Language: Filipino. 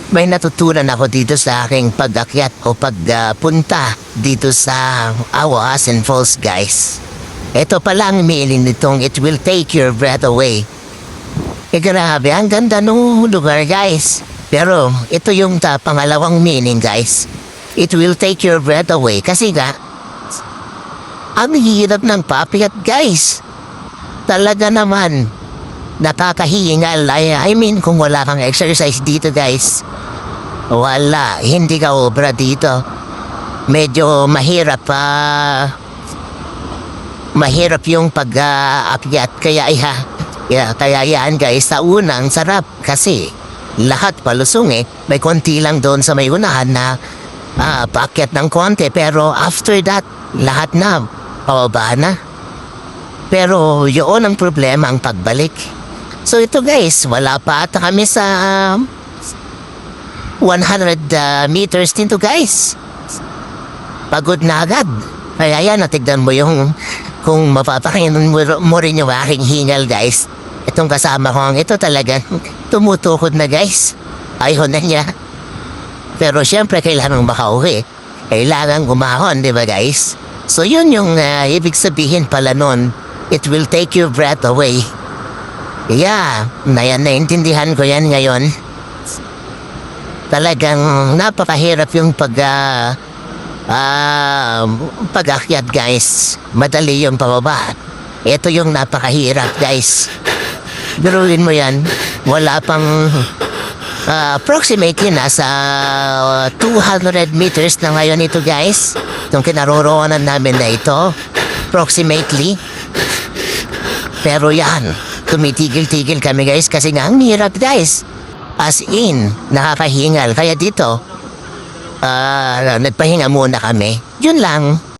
may natutunan ako dito sa aking pag-akyat o pagpunta dito sa Awasin Falls, guys. Ito pala ang meaning nitong it will take your breath away. Grabe, ang ganda ng lugar, guys. Pero ito yung pangalawang meaning, guys. It will take your breath away. Kasi nga, ang hirap ng paakyat, guys. Talaga naman, nakakahingal. I mean, kung wala kang exercise dito, guys. Wala, hindi ka obra dito. Medyo mahirap mahirap yung pag-aakyat. Kaya yan, guys, sa unang sarap kasi lahat palusong may konti lang doon sa may unahan na paakyat ng konti, pero after that lahat na pababa na. Pero yun ang problema, ang pagbalik. So ito, guys, wala pa ata kami sa 100 meters dito, guys. Pagod na agad. Kaya yan, natignan mo yung kung mapapakinggan mo rin yung aking hingal, guys. Itong kasama ko, ito talaga tumutukod na, guys. Ayaw na niya. Pero syempre kailangan makauwi. Kailangan umahon, di ba, guys? So yun yung ibig sabihin pala nun. It will take your breath away. Yeah, naintindihan ko yan ngayon. Talagang napakahirap yung pag-akyat, guys. Madali yung pababa. Ito yung napakahirap, guys. Biruin mo yan. Wala pang approximately nasa 200 meters na ngayon ito, guys. Itong kinaroroonan namin na ito. Approximately. Pero yan, tumitigil-tigil kami, guys, kasi nga ang hirap, guys. As in, nakakahingal. Kaya dito, nagpahinga muna kami. Yun lang.